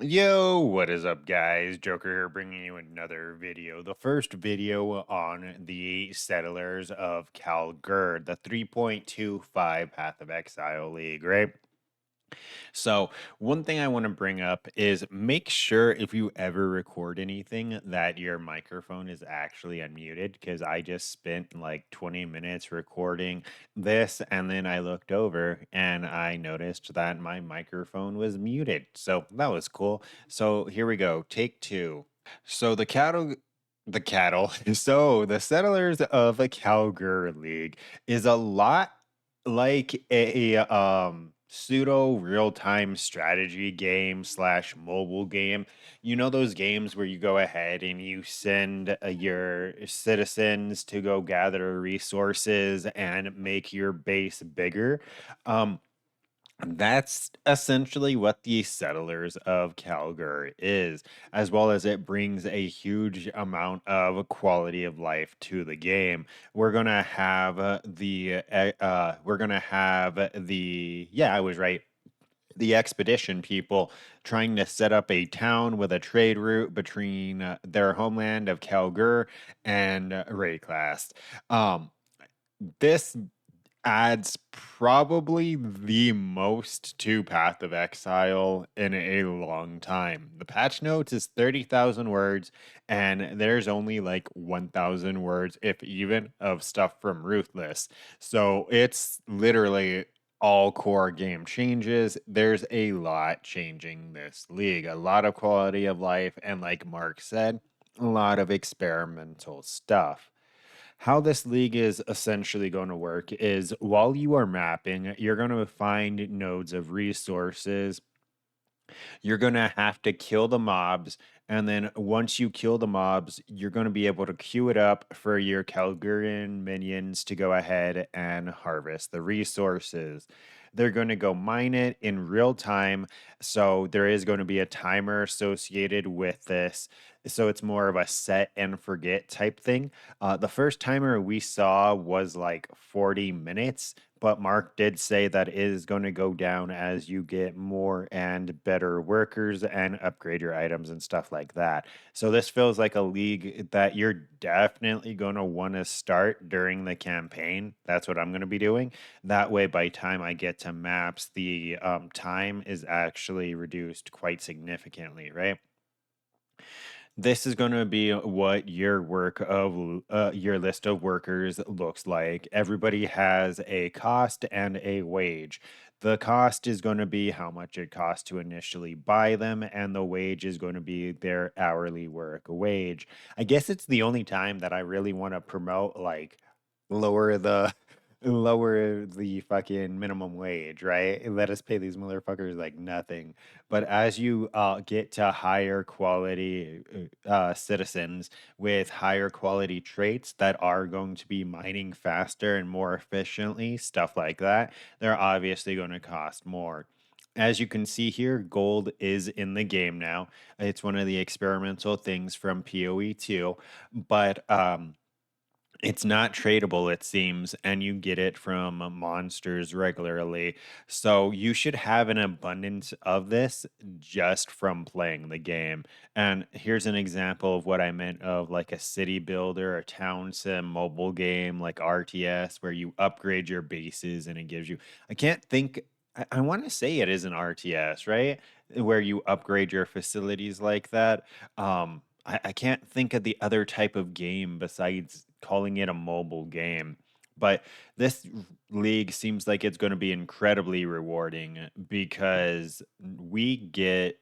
Yo, what is up, guys? Joker here, bringing you another video. The first video on the Settlers of Kalguur, the 3.25 Path of Exile League, right? So, one thing I want to bring up is make sure if you ever record anything that your microphone is actually unmuted because I just spent like 20 minutes recording this and then I looked over and I noticed that my microphone was muted. So, that was cool. So, here we go. Take two. So, so the Settlers of a Kalgur League is a lot like a pseudo real-time strategy game slash mobile game. You know those games where you go ahead and you send your citizens to go gather resources and make your base bigger. Um, that's essentially what the Settlers of Kalgur is, as well as it brings a huge amount of quality of life to the game. We're gonna have the yeah, I was right. The expedition people trying to set up a town with a trade route between their homeland of Kalgur and Rayclast. This adds probably the most to Path of Exile in a long time. The patch notes is 30,000 words, and there's only like 1,000 words, if even, of stuff from Ruthless. So it's literally all core game changes. There's a lot changing this league, a lot of quality of life, and like Mark said, a lot of experimental stuff. How this league is essentially going to work is while you are mapping, you're going to find nodes of resources. You're going to have to kill the mobs. And then once you kill the mobs, you're going to be able to queue it up for your Kalgurian minions to go ahead and harvest the resources. They're going to go mine it in real time. So there is going to be a timer associated with this. So it's more of a set and forget type thing. The first timer we saw was like 40 minutes, but Mark did say that it is going to go down as you get more and better workers and upgrade your items and stuff like that. So this feels like a league that you're definitely going to want to start during the campaign. That's what I'm going to be doing. That way, by time I get to maps, the time is actually reduced quite significantly, right? This is going to be what your list of workers looks like. Everybody has a cost and a wage. The cost is going to be how much it costs to initially buy them, and the wage is going to be their hourly work wage. I guess it's the only time that I really want to promote like lower the lower the fucking minimum wage, right? Let us pay these motherfuckers like nothing. But as you get to higher quality citizens with higher quality traits that are going to be mining faster and more efficiently, stuff like that, they're obviously going to cost more. As you can see here, gold is in the game now. It's one of the experimental things from PoE 2, but it's not tradable, it seems, and you get it from monsters regularly. So you should have an abundance of this just from playing the game. And here's an example of what I meant of like a city builder, a town sim mobile game like RTS, where you upgrade your bases and it gives you. I can't think. I want to say it is an RTS, right? Where you upgrade your facilities like that. I can't think of the other type of game besides calling it a mobile game. But this league seems like it's going to be incredibly rewarding because we get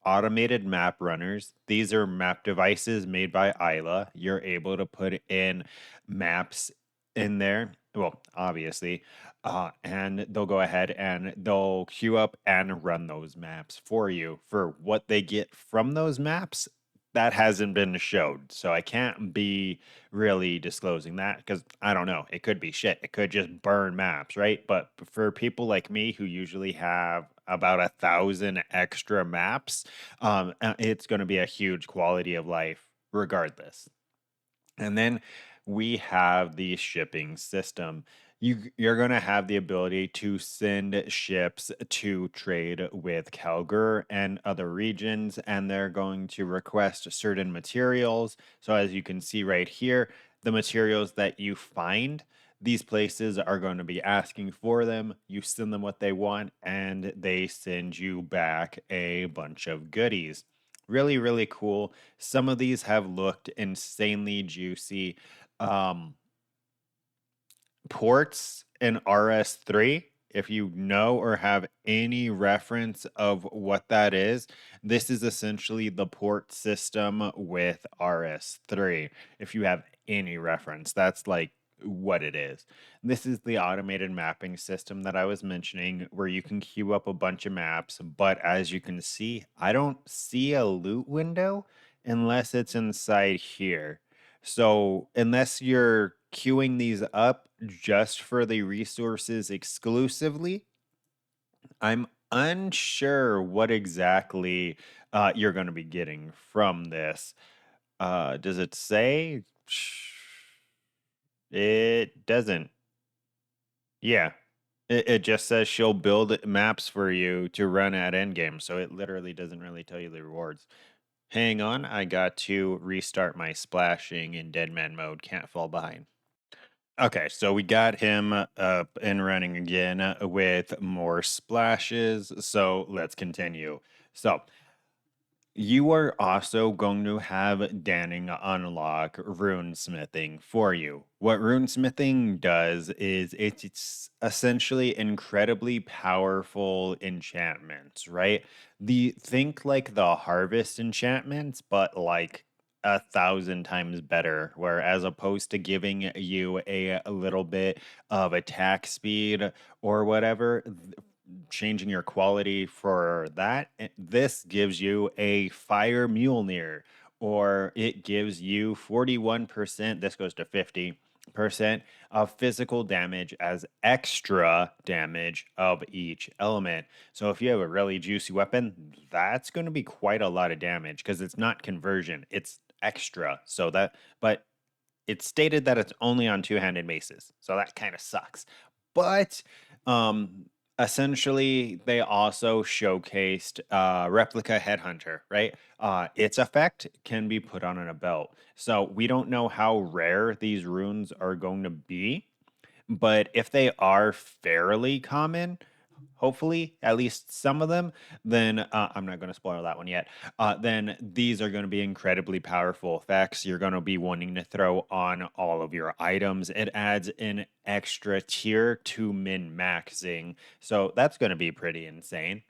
automated map runners. These are map devices made by Isla. You're able to put in maps in there. Well, obviously, and they'll go ahead and they'll queue up and run those maps for you. For what they get from those maps, that hasn't been showed. So I can't be really disclosing that because I don't know. It could be shit. It could just burn maps, right? But for people like me who usually have about 1,000 extra maps, it's going to be a huge quality of life regardless. And then we have the shipping system. you're going to have the ability to send ships to trade with Kalguur and other regions, and they're going to request certain materials. So as you can see right here, the materials that you find, these places are going to be asking for them. You send them what they want, and they send you back a bunch of goodies. Really, really cool. Some of these have looked insanely juicy. Um, Ports in RS3, if you know or have any reference of what that is, this is essentially the port system with RS3. If you have any reference, that's like what it is. This is the automated mapping system that I was mentioning, where you can queue up a bunch of maps, but as you can see, I don't see a loot window unless it's inside here. So unless you're queuing these up just for the resources exclusively, I'm unsure what exactly you're going to be getting from this. Does it say? It doesn't. Yeah. It just says she'll build maps for you to run at endgame. So it literally doesn't really tell you the rewards. Hang on, I got to restart my splashing in dead man mode. Can't fall behind. Okay, so we got him up and running again with more splashes. So let's continue. So you are also going to have Danning unlock runesmithing for you. What runesmithing does is it's essentially incredibly powerful enchantments, right? The think like the harvest enchantments, but like 1,000 times better, where as opposed to giving you a little bit of attack speed or whatever, changing your quality for that. This gives you a fire Mjolnir, or it gives you 41%. This goes to 50% of physical damage as extra damage of each element. So if you have a really juicy weapon, that's going to be quite a lot of damage because it's not conversion, it's extra. So that, but it's stated that it's only on two-handed maces, so that kind of sucks. But um, essentially, they also showcased replica headhunter, right? Its effect can be put on a belt. So we don't know how rare these runes are going to be, but if they are fairly common, hopefully at least some of them, then I'm not going to spoil that one yet. Then these are going to be incredibly powerful effects. You're going to be wanting to throw on all of your items. It adds an extra tier to min maxing, so that's going to be pretty insane.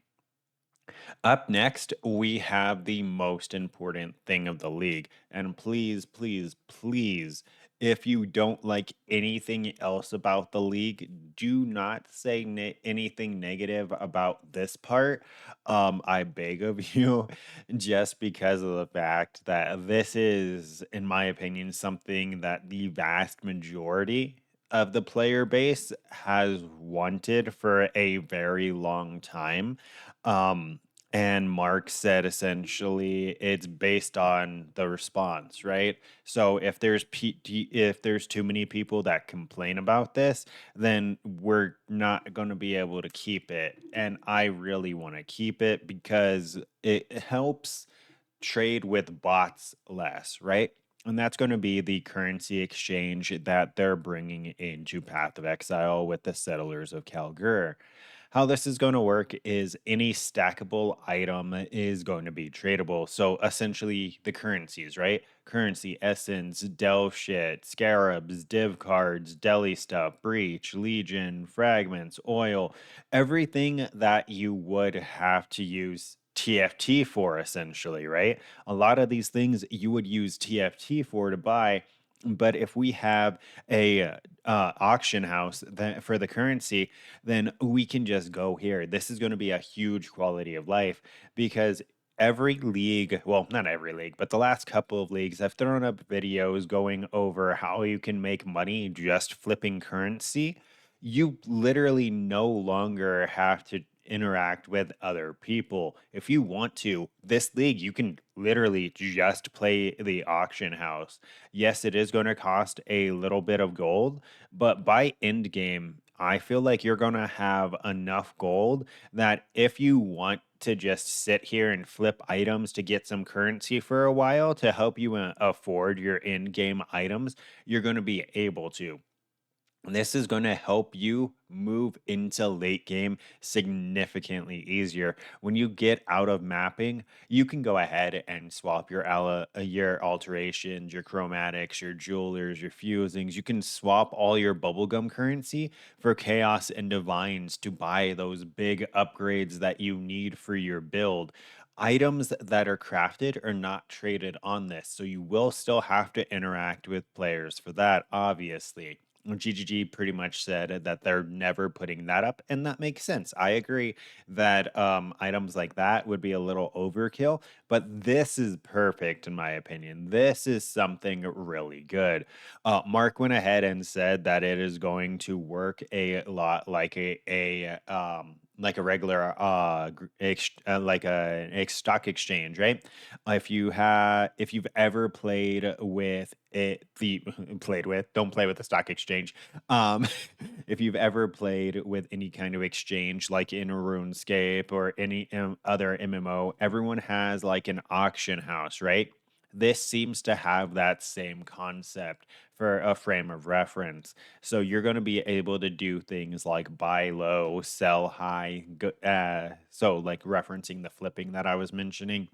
Up next, we have the most important thing of the league. And please, please, please, if you don't like anything else about the league, do not say anything negative about this part. I beg of you, just because of the fact that this is, in my opinion, something that the vast majority of the player base has wanted for a very long time. Um, and Mark said essentially it's based on the response, right? So if if there's too many people that complain about this, then we're not going to be able to keep it. And I really want to keep it because it helps trade with bots less, right? And that's going to be the currency exchange that they're bringing into Path of Exile with the settlers of Kalguur. How this is going to work is any stackable item is going to be tradable. So essentially, the currencies, right? Currency, essence, delve shit, scarabs, div cards, deli stuff, breach, legion, fragments, oil, everything that you would have to use TFT for, essentially, right? A lot of these things you would use TFT for to buy. But if we have a auction house that, for the currency, then we can just go here. This is going to be a huge quality of life because every league, well, not every league, but the last couple of leagues have thrown up videos going over how you can make money just flipping currency. You literally no longer have to interact with other people. If you want to, this league, you can literally just play the auction house. Yes, it is going to cost a little bit of gold, but by end game, I feel like you're going to have enough gold that if you want to just sit here and flip items to get some currency for a while to help you afford your in game items, you're going to be able to. This is going to help you move into late game significantly easier. When you get out of mapping, you can go ahead and swap your alterations, your chromatics, your jewelers, your fusings. You can swap all your bubblegum currency for chaos and divines to buy those big upgrades that you need for your build. Items that are crafted are not traded on this, so you will still have to interact with players for that, obviously. GGG pretty much said that they're never putting that up, and that makes sense. I agree that items like that would be a little overkill, but this is perfect in my opinion. This is something really good. Mark went ahead and said that it is going to work a lot like like a regular like a stock exchange, right? If you've ever played with it the played with don't play with the stock exchange. um if you've ever played with any kind of exchange like in RuneScape or any other MMO, everyone has like an auction house, right? This seems to have that same concept for a frame of reference. So you're going to be able to do things like buy low, sell high. So like referencing the flipping that I was mentioning,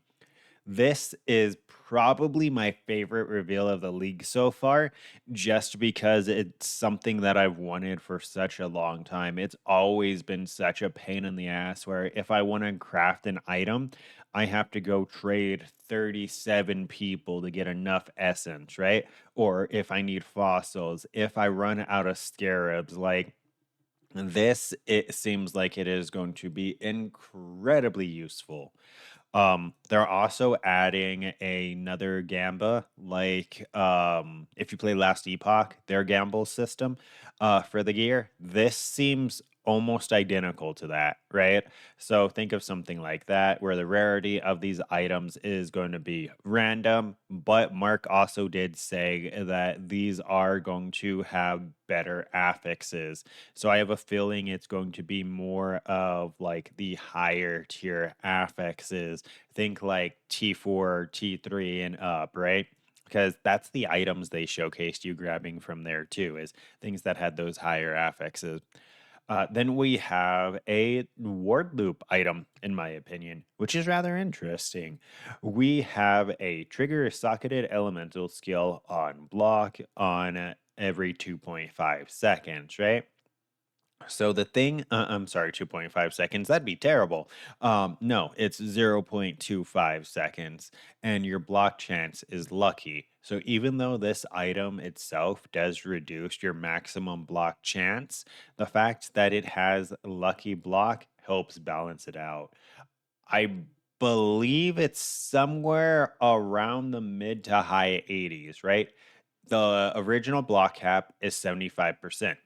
this is probably my favorite reveal of the league so far, just because it's something that I've wanted for such a long time. It's always been such a pain in the ass where if I want to craft an item, I have to go trade 37 people to get enough essence, right? Or if I need fossils, if I run out of scarabs, like this, it seems like it is going to be incredibly useful. They're also adding another gamba, like if you play Last Epoch, their gamble system for the gear. This seems almost identical to that, right? So think of something like that, where the rarity of these items is going to be random. But Mark also did say that these are going to have better affixes. So I have a feeling it's going to be more of like the higher tier affixes. Think like T4, T3 and up, right? Because that's the items they showcased you grabbing from there too, is things that had those higher affixes. Then we have a ward loop item, in my opinion, which is rather interesting. We have a trigger socketed elemental skill on block on every 2.5 seconds, right? So the thing, I'm sorry, 2.5 seconds. That'd be terrible. No, it's 0.25 seconds, and your block chance is lucky. So even though this item itself does reduce your maximum block chance, the fact that it has lucky block helps balance it out. I believe it's somewhere around the mid to high 80s, right? The original block cap is 75%.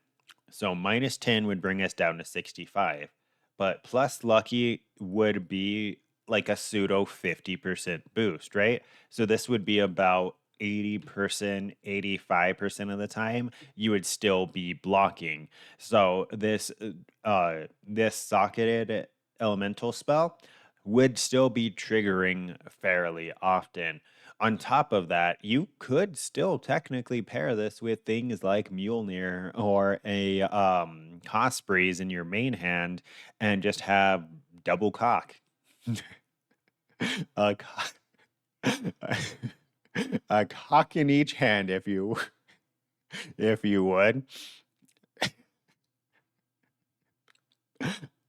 So minus 10 would bring us down to 65. But plus lucky would be like a pseudo 50% boost, right? So this would be about 80%, 85% of the time you would still be blocking. So this socketed elemental spell would still be triggering fairly often. On top of that, you could still technically pair this with things like Mjolnir or a cost breeze in your main hand and just have double cock. a, co- a cock in each hand if you would.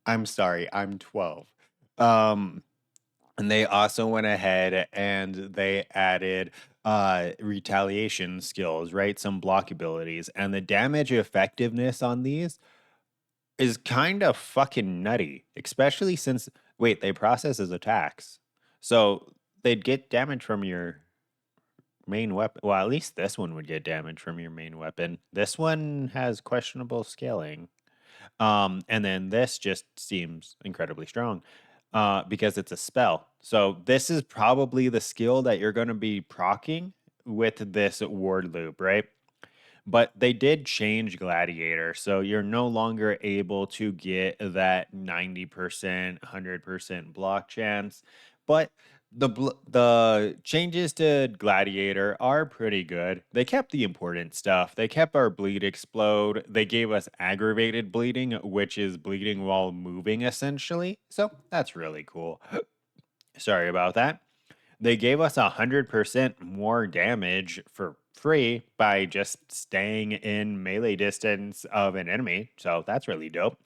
I'm sorry, I'm 12. Um And they also went ahead and they added retaliation skills, right? Some block abilities. And the damage effectiveness on these is kind of fucking nutty, especially since wait, they process as attacks. So they'd get damage from your main weapon. Well, at least this one would get damage from your main weapon. This one has questionable scaling. And then this just seems incredibly strong because it's a spell. So this is probably the skill that you're going to be procking with this ward loop, right? But they did change Gladiator, so you're no longer able to get that 90%, 100% block chance. But the changes to Gladiator are pretty good. They kept the important stuff. They kept our bleed explode. They gave us aggravated bleeding, which is bleeding while moving essentially. So that's really cool. Sorry about that. They gave us 100% more damage for free by just staying in melee distance of an enemy. So that's really dope.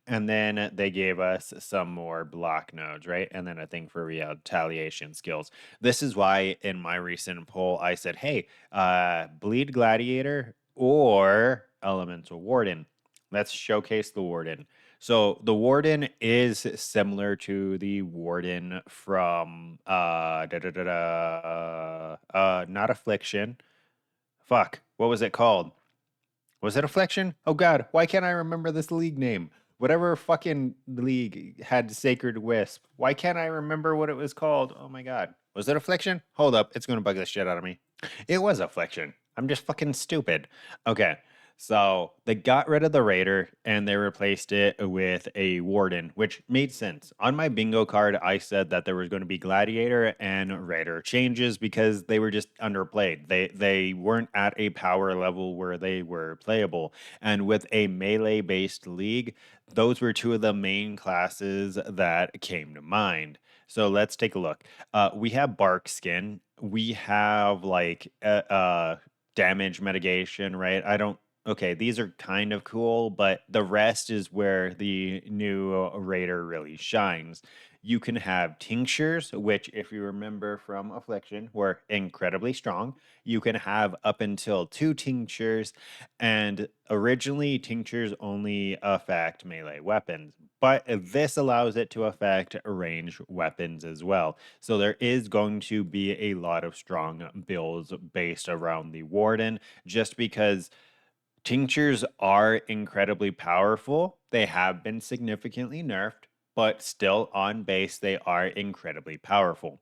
And then they gave us some more block nodes, right? And then a thing for retaliation skills. This is why in my recent poll, I said, hey, Bleed Gladiator or Elemental Warden. Let's showcase the Warden. So the Warden is similar to the Warden from not Affliction. Fuck, what was it called? Was it Affliction? Oh god, why can't I remember this league name? Whatever fucking league had Sacred Wisp. Why can't I remember what it was called? Oh my god. Was it Affliction? Hold up, it's gonna bug the shit out of me. It was Affliction. I'm just fucking stupid. Okay. So they got rid of the Raider and they replaced it with a Warden, which made sense. On my bingo card, I said that there was going to be Gladiator and Raider changes because they were just underplayed. They weren't at a power level where they were playable. And with a melee based league, those were two of the main classes that came to mind. So let's take a look. We have Bark Skin. We have like damage mitigation, right? I don't Okay, these are kind of cool, but the rest is where the new Raider really shines. You can have tinctures, which, if you remember from Affliction, were incredibly strong. You can have up until two tinctures, and originally, tinctures only affect melee weapons, but this allows it to affect range weapons as well. So there is going to be a lot of strong builds based around the Warden, just because tinctures are incredibly powerful. They have been significantly nerfed, but still on base, they are incredibly powerful.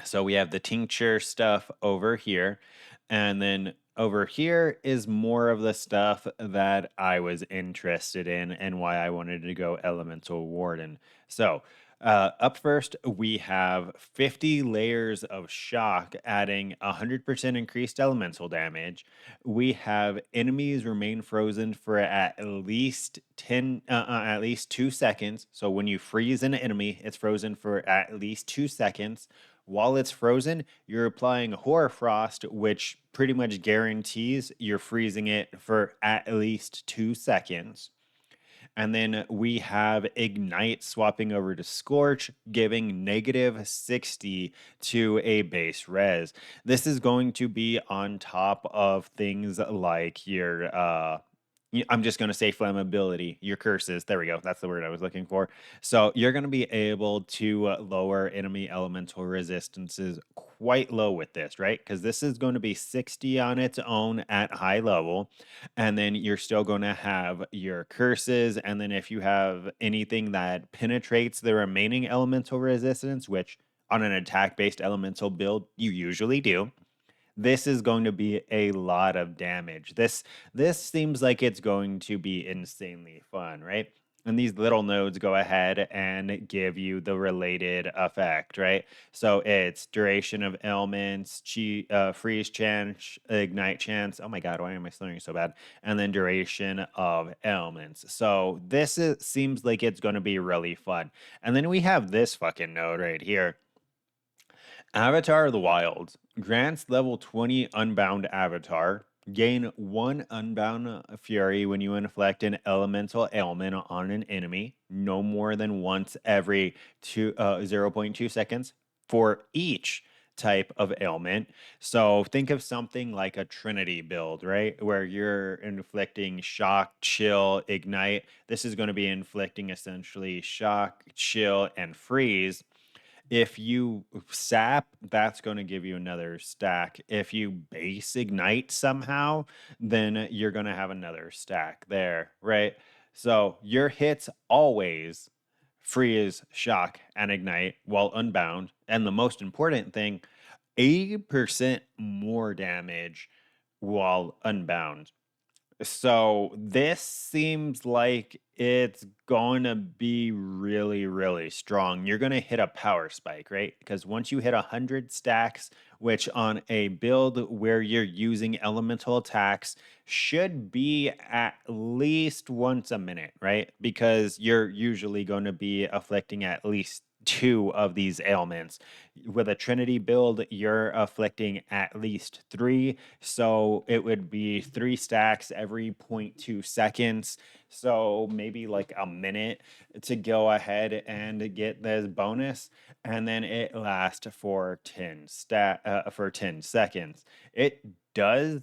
So we have the tincture stuff over here. And then over here is more of the stuff that I was interested in and why I wanted to go Elemental Warden. So up first, we have 50 layers of shock, adding 100% increased elemental damage. We have enemies remain frozen for at least 2 seconds. So when you freeze an enemy, it's frozen for at least 2 seconds. While it's frozen, you're applying Hoarfrost, which pretty much guarantees you're freezing it for at least 2 seconds. And then we have Ignite swapping over to Scorch, giving -60 to a base res. This is going to be on top of things like your I'm just going to say flammability, your curses. There we go. That's the word I was looking for. So you're going to be able to lower enemy elemental resistances quite low with this, right? Because this is going to be 60 on its own at high level. And then you're still going to have your curses. And then if you have anything that penetrates the remaining elemental resistance, which on an attack based elemental build, you usually do, this is going to be a lot of damage. This seems like it's going to be insanely fun, right? And these little nodes go ahead and give you the related effect, right? So it's duration of ailments, freeze chance, ignite chance. Oh my god, why am I slurring so bad? And then duration of ailments. So seems like it's going to be really fun. And then we have this fucking node right here. Avatar of the Wild grants level 20 Unbound Avatar. Gain 1 Unbound Fury when you inflict an elemental ailment on an enemy, no more than once every 0.2 seconds for each type of ailment. So think of something like a Trinity build, right? Where you're inflicting shock, chill, ignite. This is going to be inflicting essentially shock, chill, and freeze. If you sap, that's going to give you another stack. If you base ignite somehow, then you're going to have another stack there, right? So your hits always freeze, shock, and ignite while unbound. And the most important thing, 80% more damage while unbound. So this seems like it's going to be really, really strong. You're going to hit a power spike, right? Because once you hit 100 stacks, which on a build where you're using elemental attacks should be at least once a minute, right? Because you're usually going to be afflicting at least two of these ailments. With a Trinity build, you're afflicting at least three. So it would be 3 stacks every 0.2 seconds. So maybe like a minute to go ahead and get this bonus. And then it lasts for 10 seconds. It does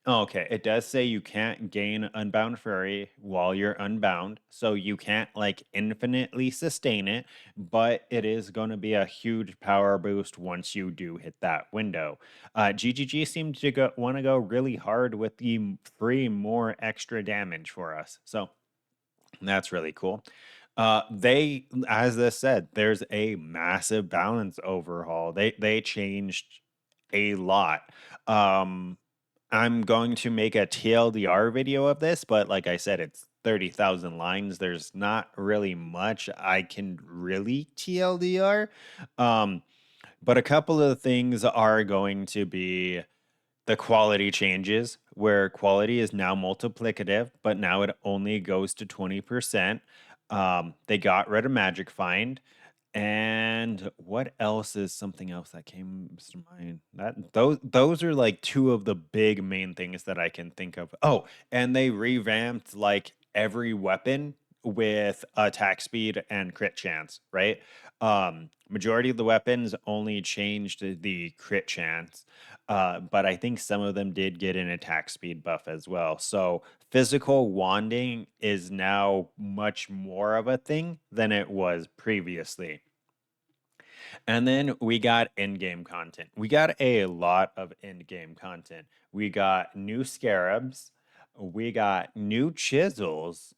okay, it does say you can't gain Unbound Fury while you're unbound, so you can't like infinitely sustain it, but it is going to be a huge power boost once you do hit that window. GGG seemed to want to go really hard with the free more extra damage for us, so that's really cool. As this said, there's a massive balance overhaul. They changed a lot. Um, I'm going to make a TLDR video of this, but like I said, it's 30,000 lines. There's not really much I can really TLDR. Um, but a couple of things are going to be the quality changes, where quality is now multiplicative, but now it only goes to 20%. They got rid of Magic Find. And what else is something else that came to mind? Those are like two of the big main things that I can think of. Oh, and they revamped like every weapon with attack speed and crit chance, right? Majority of the weapons only changed the crit chance, but I think some of them did get an attack speed buff as well. So physical wanding is now much more of a thing than it was previously. And then we got in-game content. We got a lot of in-game content. We got new scarabs, we got new chisels,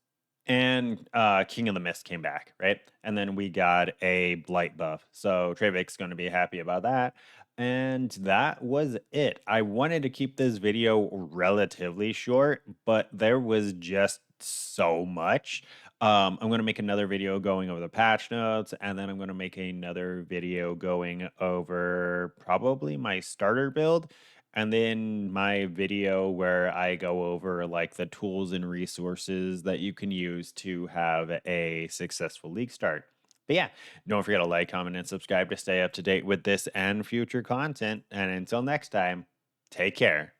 and King of the Mist came back, right? And then we got a blight buff. So Trevik's going to be happy about that. And that was it. I wanted to keep this video relatively short, but there was just so much. I'm going to make another video going over the patch notes, and then I'm going to make another video going over probably my starter build, and then my video where I go over like the tools and resources that you can use to have a successful league start. But yeah, don't forget to like, comment, and subscribe to stay up to date with this and future content. And until next time, take care.